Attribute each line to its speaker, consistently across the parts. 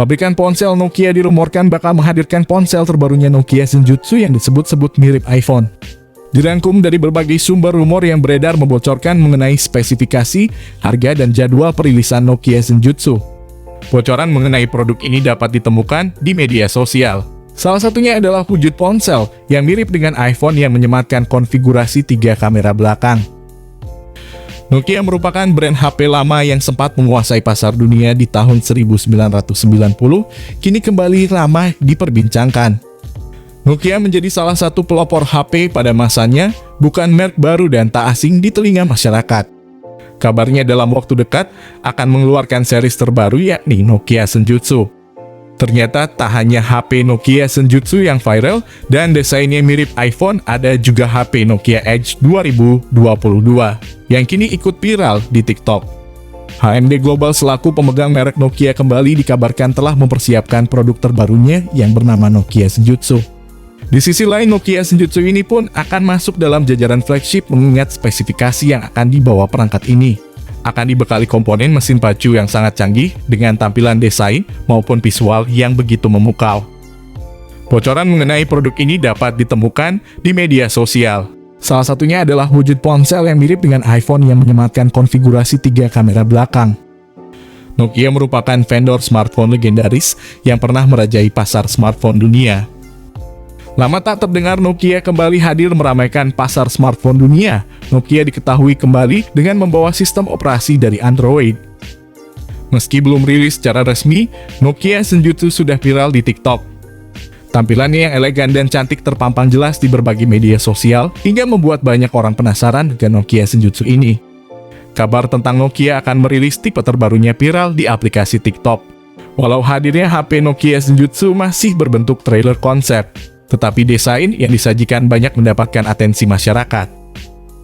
Speaker 1: Pabrikan ponsel Nokia dirumorkan bakal menghadirkan ponsel terbarunya Nokia Zenjutsu yang disebut-sebut mirip iPhone. Dirangkum dari berbagai sumber, rumor yang beredar membocorkan mengenai spesifikasi, harga, dan jadwal perilisan Nokia Zenjutsu. Bocoran mengenai produk ini dapat ditemukan di media sosial. Salah satunya adalah wujud ponsel yang mirip dengan iPhone yang menyematkan konfigurasi 3 kamera belakang. Nokia merupakan brand HP lama yang sempat menguasai pasar dunia di tahun 1990, kini kembali ramai diperbincangkan. Nokia menjadi salah satu pelopor HP pada masanya, bukan merek baru dan tak asing di telinga masyarakat. Kabarnya dalam waktu dekat akan mengeluarkan series terbaru yakni Nokia Zenjutsu. Ternyata tak hanya HP Nokia Zenjutsu yang viral dan desainnya mirip iPhone, ada juga HP Nokia Edge 2022 yang kini ikut viral di TikTok. HMD Global selaku pemegang merek Nokia kembali dikabarkan telah mempersiapkan produk terbarunya yang bernama Nokia Zenjutsu. Di sisi lain, Nokia Zenjutsu ini pun akan masuk dalam jajaran flagship mengingat spesifikasi yang akan dibawa perangkat ini. Akan dibekali komponen mesin pacu yang sangat canggih dengan tampilan desain maupun visual yang begitu memukau. Bocoran mengenai produk ini dapat ditemukan di media sosial. Salah satunya adalah wujud ponsel yang mirip dengan iPhone yang menyematkan konfigurasi 3 kamera belakang. Nokia merupakan vendor smartphone legendaris yang pernah merajai pasar smartphone dunia. Lama tak terdengar Nokia kembali hadir meramaikan pasar smartphone dunia. Nokia diketahui kembali dengan membawa sistem operasi dari Android. Meski belum rilis secara resmi, Nokia Zenjutsu sudah viral di TikTok. Tampilannya yang elegan dan cantik terpampang jelas di berbagai media sosial hingga membuat banyak orang penasaran dengan Nokia Zenjutsu ini. Kabar tentang Nokia akan merilis tipe terbarunya viral di aplikasi TikTok. Walau hadirnya HP Nokia Zenjutsu masih berbentuk trailer konsep, tetapi desain yang disajikan banyak mendapatkan atensi masyarakat.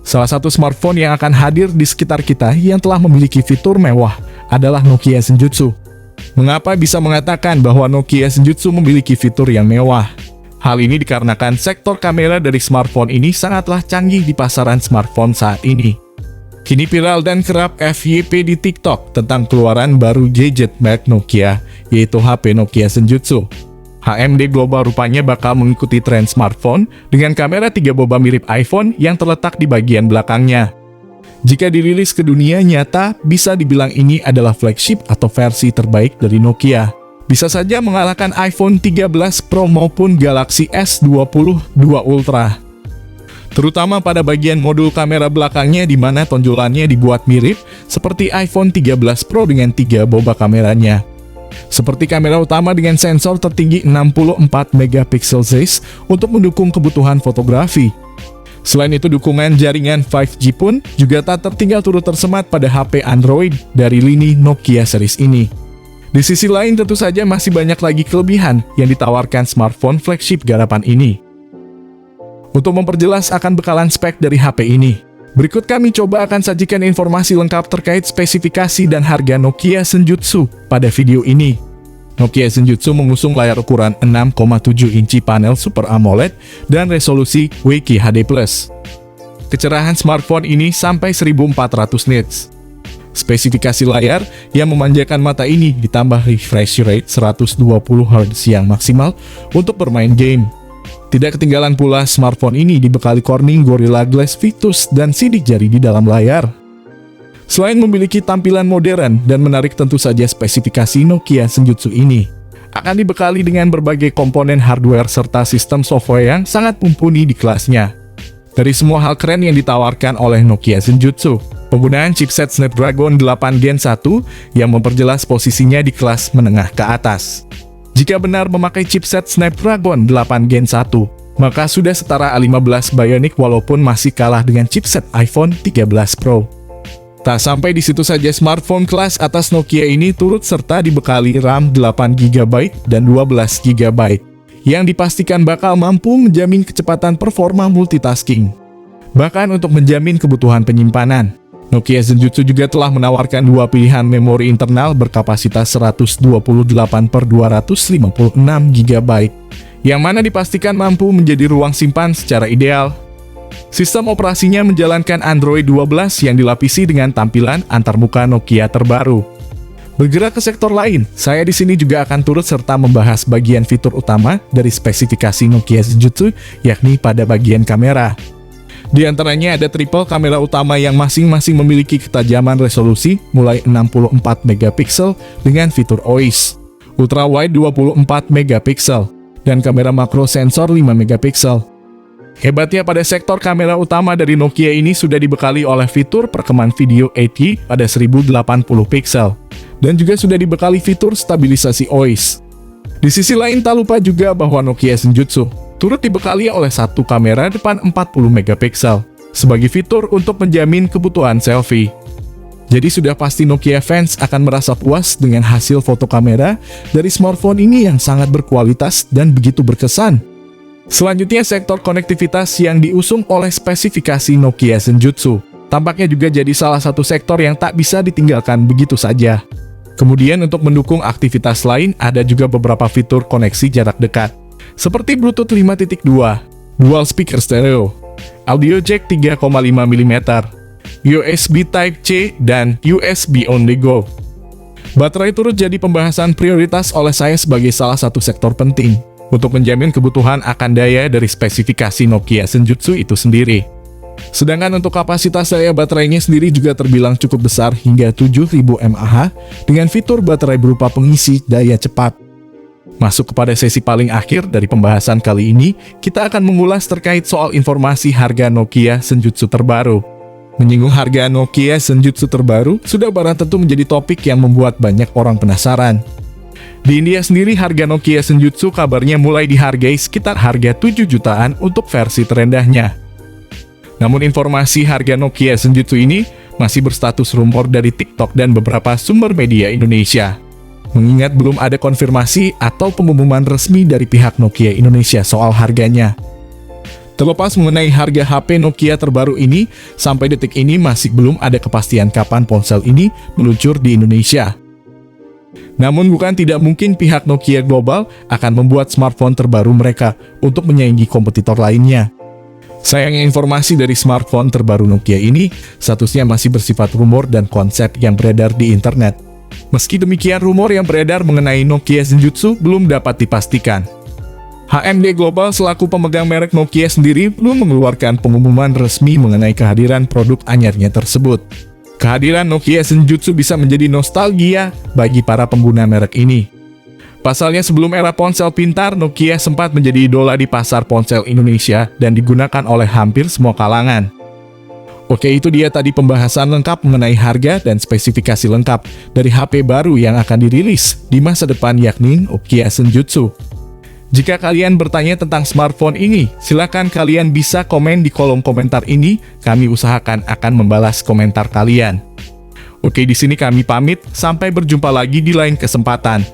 Speaker 1: Salah satu smartphone yang akan hadir di sekitar kita yang telah memiliki fitur mewah adalah Nokia Zenjutsu. Mengapa bisa mengatakan bahwa Nokia Zenjutsu memiliki fitur yang mewah? Hal ini dikarenakan sektor kamera dari smartphone ini sangatlah canggih di pasaran smartphone saat ini. Kini viral dan kerap FYP di TikTok tentang keluaran baru gadget merek Nokia, yaitu HP Nokia Zenjutsu. HMD Global rupanya bakal mengikuti tren smartphone dengan kamera 3 boba mirip iPhone yang terletak di bagian belakangnya. Jika dirilis ke dunia nyata, bisa dibilang ini adalah flagship atau versi terbaik dari Nokia. Bisa saja mengalahkan iPhone 13 Pro maupun Galaxy S22 Ultra. Terutama pada bagian modul kamera belakangnya di mana tonjolannya dibuat mirip seperti iPhone 13 Pro dengan 3 boba kameranya. Seperti kamera utama dengan sensor tertinggi 64 megapiksel zeiss untuk mendukung kebutuhan fotografi. Selain itu, dukungan jaringan 5G pun juga tak tertinggal turut tersemat pada HP Android dari lini Nokia series ini. Di sisi lain, tentu saja masih banyak lagi kelebihan yang ditawarkan smartphone flagship garapan ini. Untuk memperjelas akan bekalan spek dari HP ini, berikut kami coba akan sajikan informasi lengkap terkait spesifikasi dan harga Nokia Zenjutsu pada video ini. Nokia Zenjutsu mengusung layar ukuran 6,7 inci panel Super AMOLED dan resolusi QHD+. Kecerahan smartphone ini sampai 1400 nits. Spesifikasi layar yang memanjakan mata ini ditambah refresh rate 120 Hz yang maksimal untuk bermain game. Tidak ketinggalan pula smartphone ini dibekali Corning Gorilla Glass Victus dan sidik jari di dalam layar. Selain memiliki tampilan modern dan menarik, tentu saja spesifikasi Nokia Zenjutsu ini akan dibekali dengan berbagai komponen hardware serta sistem software yang sangat mumpuni di kelasnya. Dari semua hal keren yang ditawarkan oleh Nokia Zenjutsu, penggunaan chipset Snapdragon 8 Gen 1 yang memperjelas posisinya di kelas menengah ke atas. Jika benar memakai chipset Snapdragon 8 Gen 1, maka sudah setara A15 Bionic walaupun masih kalah dengan chipset iPhone 13 Pro. Tak sampai di situ saja, smartphone kelas atas Nokia ini turut serta dibekali RAM 8GB dan 12GB, yang dipastikan bakal mampu menjamin kecepatan performa multitasking. Bahkan untuk menjamin kebutuhan penyimpanan, Nokia Zenjutsu juga telah menawarkan 2 pilihan memori internal berkapasitas 128/256GB, yang mana dipastikan mampu menjadi ruang simpan secara ideal. Sistem operasinya menjalankan Android 12 yang dilapisi dengan tampilan antarmuka Nokia terbaru. Bergerak ke sektor lain, saya di sini juga akan turut serta membahas bagian fitur utama dari spesifikasi Nokia Zenjutsu, yakni pada bagian kamera. Di antaranya ada triple kamera utama yang masing-masing memiliki ketajaman resolusi mulai 64 megapiksel dengan fitur OIS, ultra wide 24 megapiksel, dan kamera makro sensor 5 megapiksel. Hebatnya pada sektor kamera utama dari Nokia ini sudah dibekali oleh fitur perekaman video 8K pada 1080 piksel, dan juga sudah dibekali fitur stabilisasi OIS. Di sisi lain tak lupa juga bahwa Nokia Zenjutsu turut dibekali oleh satu kamera depan 40 megapiksel sebagai fitur untuk menjamin kebutuhan selfie. Jadi sudah pasti Nokia fans akan merasa puas dengan hasil foto kamera dari smartphone ini yang sangat berkualitas dan begitu berkesan. Selanjutnya sektor konektivitas yang diusung oleh spesifikasi Nokia Zenjutsu tampaknya juga jadi salah satu sektor yang tak bisa ditinggalkan begitu saja. Kemudian untuk mendukung aktivitas lain ada juga beberapa fitur koneksi jarak dekat seperti Bluetooth 5.2, Dual Speaker Stereo, Audio Jack 3,5 mm, USB Type-C, dan USB On The Go. Baterai turut jadi pembahasan prioritas oleh saya sebagai salah satu sektor penting untuk menjamin kebutuhan akan daya dari spesifikasi Nokia Zenjutsu itu sendiri. Sedangkan untuk kapasitas daya baterainya sendiri juga terbilang cukup besar hingga 7000 mAh dengan fitur baterai berupa pengisi daya cepat. Masuk kepada sesi paling akhir dari pembahasan kali ini, kita akan mengulas terkait soal informasi harga Nokia Zenjutsu terbaru. Menyinggung harga Nokia Zenjutsu terbaru sudah barang tentu menjadi topik yang membuat banyak orang penasaran. Di India sendiri harga Nokia Zenjutsu kabarnya mulai dihargai sekitar harga 7 jutaan untuk versi terendahnya. Namun informasi harga Nokia Zenjutsu ini masih berstatus rumor dari TikTok dan beberapa sumber media Indonesia. Mengingat belum ada konfirmasi atau pengumuman resmi dari pihak Nokia Indonesia soal harganya. Terlepas mengenai harga HP Nokia terbaru ini, sampai detik ini masih belum ada kepastian kapan ponsel ini meluncur di Indonesia. Namun bukan tidak mungkin pihak Nokia Global akan membuat smartphone terbaru mereka untuk menyaingi kompetitor lainnya. Sayangnya informasi dari smartphone terbaru Nokia ini statusnya masih bersifat rumor dan konsep yang beredar di internet. Meski demikian, rumor yang beredar mengenai Nokia Zenjutsu belum dapat dipastikan. HMD Global selaku pemegang merek Nokia sendiri belum mengeluarkan pengumuman resmi mengenai kehadiran produk anyarnya tersebut. Kehadiran Nokia Zenjutsu bisa menjadi nostalgia bagi para pengguna merek ini. Pasalnya sebelum era ponsel pintar, Nokia sempat menjadi idola di pasar ponsel Indonesia dan digunakan oleh hampir semua kalangan. Oke, itu dia tadi pembahasan lengkap mengenai harga dan spesifikasi lengkap dari HP baru yang akan dirilis di masa depan yakni Nokia Zenjutsu. Jika kalian bertanya tentang smartphone ini, silakan kalian bisa komen di kolom komentar ini. Kami usahakan akan membalas komentar kalian. Oke, di sini kami pamit. Sampai berjumpa lagi di lain kesempatan.